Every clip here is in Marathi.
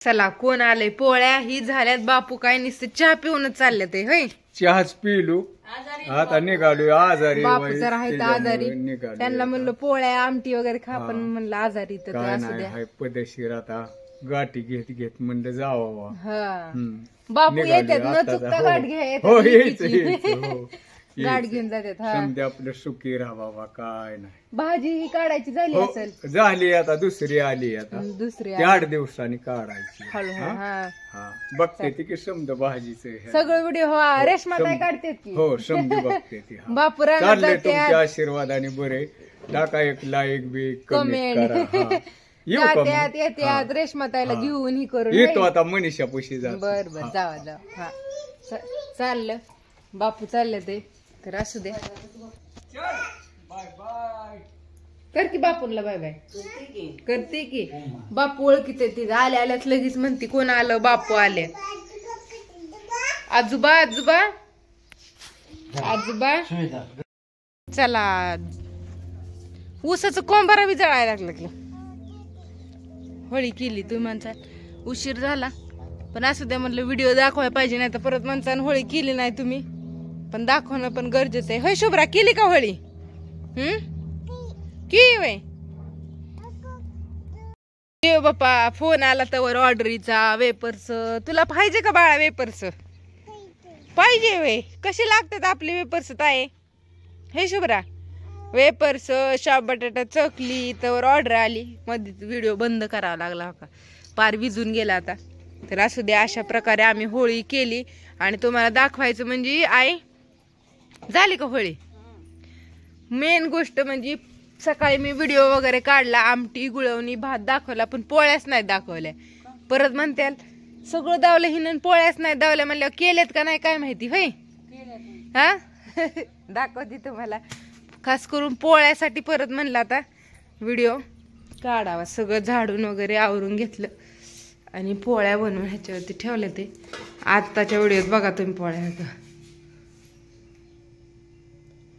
चला कोण आले पोळ्या ही झाल्यात बापू काय नुसतं चहा पिऊनच चालले ते होय चहाच पिलो आता निघालो आजारी बापू जर आहेत आजारी त्यांना म्हणलं पोळ्या आमटी वगैरे खा पण म्हणलं आजारी तर काय असू नाही द्या हाय पदशीर आता गाठी घेत म्हणलं जावा हा बापू येतात न चुकता गाठ घ्या हो यायचं गाठ घेऊन जातात हा समजा आपलं सुखी राहावा काय नाही भाजी ही काढायची झाली हो, असेल झाली आता दुसरी आली आता दुसरी ते 8 दिवसांनी काढायची हळूहळू हा हा बघते ती की समजा भाजीच सगळं व्हिडिओ रेशमा ताई काढते की हो समजी बघते ती बापू रानात चालले जाते तुमच्या आशीर्वादाने बरे टाका एक लाईक बी कमेंट करा हा. येऊ का जात्यात मग? येत्यात रेशमा ताईला घेऊन ही करून येतो आता मनीषा पुशी जातो बर बर जावा जावा हा चाललं बापू चाललं ते तर असू दे बाय बाय कर की बापूला बाय बाय करते की बापू ओळखीते ती आल्या आल्याच लगेच म्हणते कोण आलं बापू आले आजोबा आजोबा आजोबा चला ऊसाचं कोंबारा बी जळायला लागलं की होळी केली तुम्ही म्हणता उशीर झाला पण असू द्या म्हणलं व्हिडिओ दाखवायला पाहिजे नाही तर परत म्हणता होळी केली नाही तुम्ही पण दाखवणं पण गरजेचं आहे होय शुभ्रा केली का होळी की वय बाप्पा फोन आला तर ऑर्डरीचा वेपर्स तुला पाहिजे का बाळा वेपर्स पाहिजे वे कसे लागतात आपले वेपर्स ताय हे शुभ्रा वेपर्स शाप बटाटा चकली तर ऑर्डर आली मध्ये व्हिडिओ बंद करावा लागला का पार विजून गेला आता तर असू द्या अशा प्रकारे आम्ही होळी केली आणि तुम्हाला दाखवायचं म्हणजे झाली का होळी मेन गोष्ट म्हणजे सकाळी मी व्हिडिओ वगैरे काढला आमटी गुळवणी भात दाखवला पण पोळ्याच नाही दाखवल्या परत म्हणत्याल सगळं दावलं हिनं पोळ्याच नाही दावल्या म्हणल्यावर केलेत का नाही काय माहिती होय हा दाखवते तुम्हाला खास करून पोळ्यासाठी परत म्हणलं आता व्हिडिओ काढावा सगळं झाडून वगैरे आवरून घेतलं आणि पोळ्या बनवून ह्याच्यावरती ठेवले ते आत्ताच्या व्हिडिओत बघा तुम्ही पोळ्या आता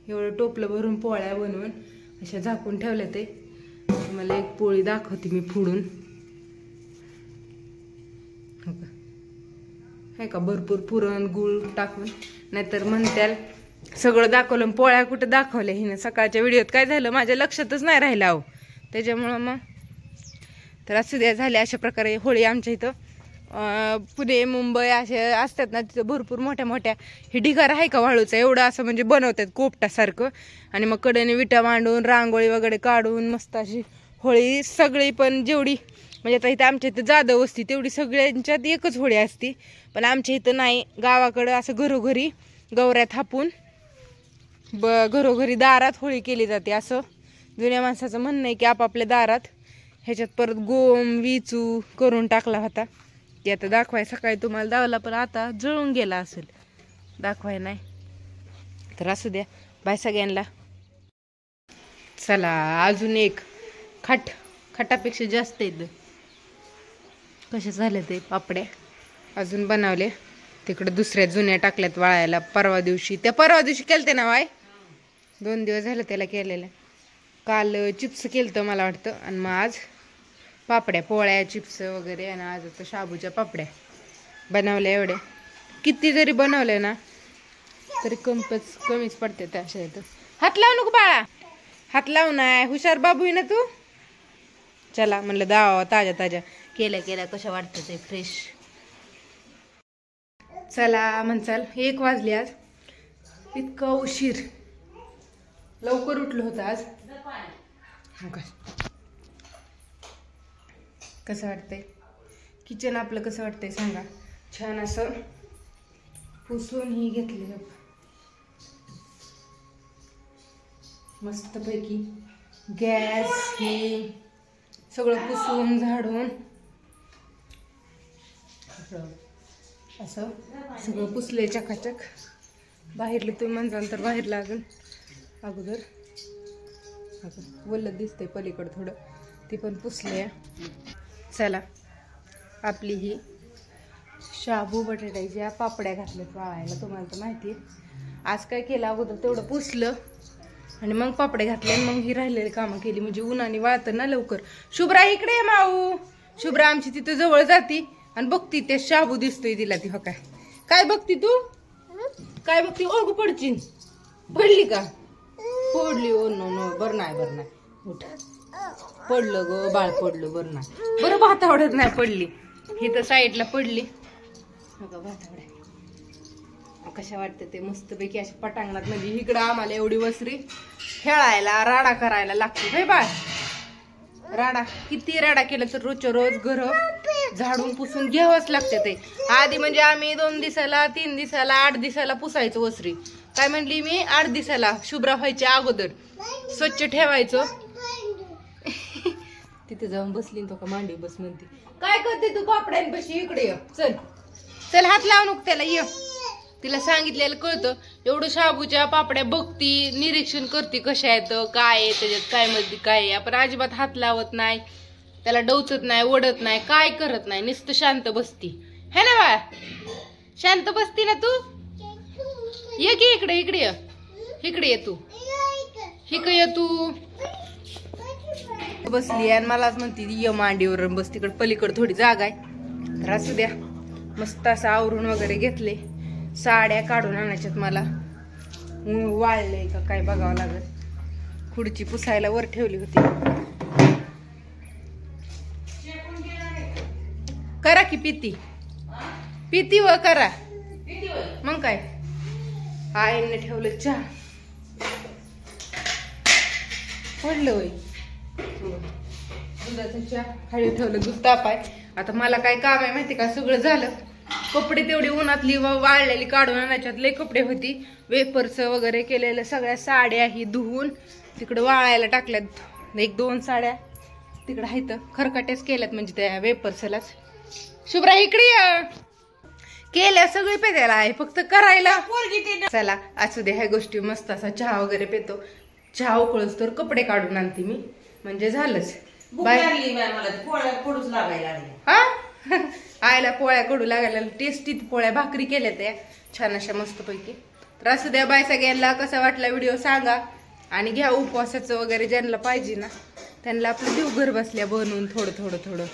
एवढं टोपलं भरून पोळ्या बनवून अशा झाकून ठेवल्या ते मला एक पोळी दाखवते मी फोडून हे का भरपूर पुरण गुळ टाकून नाहीतर म्हणत्याल सगळं दाखवलं पोळ्या कुठं दाखवल्या हिनं सकाळच्या व्हिडिओत काय झालं माझ्या लक्षातच नाही राहिलं अहो त्याच्यामुळं मग तर असू द्या झाले अशा प्रकारे होळी आमच्या इथं पुणे मुंबई असे असतात ना तिथं भरपूर मोठ्या मोठ्या हे ढिगारा आहे का वाळूचा एवढं असं म्हणजे बनवतात कोपटासारखं आणि मग कडेने विटा मांडून रांगोळी वगैरे काढून मस्त अशी होळी सगळी पण जेवढी म्हणजे आता इथं आमच्या इथं जाधव असती तेवढी सगळ्यांच्यात एकच होळी असती पण आमच्या इथं नाही गावाकडं असं घरोघरी गवऱ्या थापून घरोघरी दारात होळी केली जाते असं जुन्या माणसाचं म्हणणं आहे की आपापल्या दारात ह्याच्यात परत गोम विचू करून टाकला होता ते आता दाखवाय सकाळी तुम्हाला दावला पण आता जळून गेला असेल दाखवाय नाही तर असू द्या बाय सगळ्यांना चला अजून एक खटापेक्षा जास्त येत कसे झाले ते पापड्या अजून बनवले तिकडे दुसऱ्या जुन्या टाकल्यात वाळायला परवा दिवशी केलते ना वाय 2 दिवस झाले त्याला केलेलं काल चिप्स केलतं मला वाटतं आणि मग आज पापड्या पोळ्या चिप्स वगैरे आणि आज आता शाबूच्या पापड्या बनवल्या एवढ्या किती जरी बनवले ना तरी कमीच पडते त्या अशा येतं हात लावू नको बाळा हात लावू नाही हुशार बाबू आहे ना तू चला म्हणलं दावा ताज्या केल्या कशा वाटतं ते फ्रेश चला म्हणचाल 1 वाजले आज इतका उशीर लवकर उठलो होतं आज कसं वाटतंय किचन आपलं कसं वाटतंय सांगा छान असं पुसून ही घेतली मस्तपैकी गॅस हे सगळं पुसून झाडून असं सगळं पुसले चकाचक बाहेरले तुम्ही म्हणताल तर बाहेर लागेल अगोदर वल्ल दिसतंय पलीकडं थोडं ती पण पुसले चला आपली ही शाबू बटाट्याच्या पापड्या घातल्यात वाळायला तुम्हाला तर माहिती आहे आज काय केलं अगोदर तेवढं पुसलं आणि मग पापडे घातले मग ही राहिलेली कामं केली म्हणजे उन्हाने वाळतं ना लवकर शुभ्रा इकडे माऊ शुभ्रा आमची तिथं जवळ जाती आणि बघती त्या शाबू दिसतोय तिला ती. हो काय काय बघती तू? काय बघती? ओळखू पडची. पडली का? पडली. Oh no no. बरं नाही उठ. पडलं ग बाळ, पडलं. बरं नाही. बरं भातावड्यात नाही पडली, ही तर साईडला पडली. भातावड्या कशा वाटतं ते मस्तपैकी अशा पटांगणात. म्हणजे इकडं आम्हाला एवढी वसरी खेळायला राडा करायला लागते भाई बाळ. राडा किती राडा केलं तर रोजच्या रोज घर झाडून पुसून घ्यावंच लागते ते. आधी म्हणजे आम्ही 2 दिवसाला 3 दिवसाला 8 दिवसाला पुसायचो वसरी. काय म्हणली मी? 8 दिवसाला शुभ्रा व्हायच्या अगोदर स्वच्छ ठेवायचो. तिथे जाऊन बसली तो का मांडी बस म्हणते. काय करते तू पापड्यांपाशी? इकडे ये. चल चल, हात लावू नको त्याला. ये. तिला सांगितलेलं कळतं. एवढं शाबूच्या पापड्या बघती, निरीक्षण करते कशा आहेत, काय आहे त्याच्यात, काय मध्ये काय आहे. आपण अजिबात हात लावत नाही, त्याला डवचत नाही, ओढत नाही, काय करत नाही, नुसतं शांत बसती. है ना बाळा? शांत बसती ना तू? ये की इकडे. इकडे ये. इकडे ये तू. इकडे ये तू. बसली आणि मलाच म्हणती ये मांडीवर बस. तिकडे पलीकडे थोडी जागा आहे तर असू द्या. मस्त असं आवरून वगैरे घेतले. साड्या काढून आणायच्यात मला. वाळलंय का काय बघावं लागेल. खुर्ची पुसायला वर ठेवली होती. करा की पिती व करा मग काय. आईने ठेवलं चहा. पडलं होय दुधाचं चहा. खाली ठेवलं दूध तापाय. आता मला काय काम आहे माहिती का? सगळं झालं. कपडे तेवढी उन्हातली वाळलेली काढून आणायच्यात. लय कपडे होती. वेपर्स वगैरे केलेलं. सगळ्या साड्या ही धुवून तिकडे वाळायला टाकल्यात. 1-2 साड्या तिकडे आहेत खरकाट्याच केल्यात म्हणजे त्या वेपर्सलाच. शुभ्रा इकडे केल्या सगळी पेद्याला आहे फक्त करायला. चला असू दे. ह्या गोष्टी मस्त असा चहा वगैरे पेतो. चहा उकळूस तर कपडे काढून आणते मी म्हणजे झालंच. बाय. हा आईला पोळ्या कडू लागायला. टेस्टी पोळ्या भाकरी केल्या त्या छान अशा मस्त पैकी. तर असू द्या. बाय सगळ्यांना. कसा वाटला व्हिडिओ सांगा आणि घ्या उपवासाचं वगैरे ज्यांना पाहिजे ना त्यांना आपलं देव घर बसल्या बनवून थोडं.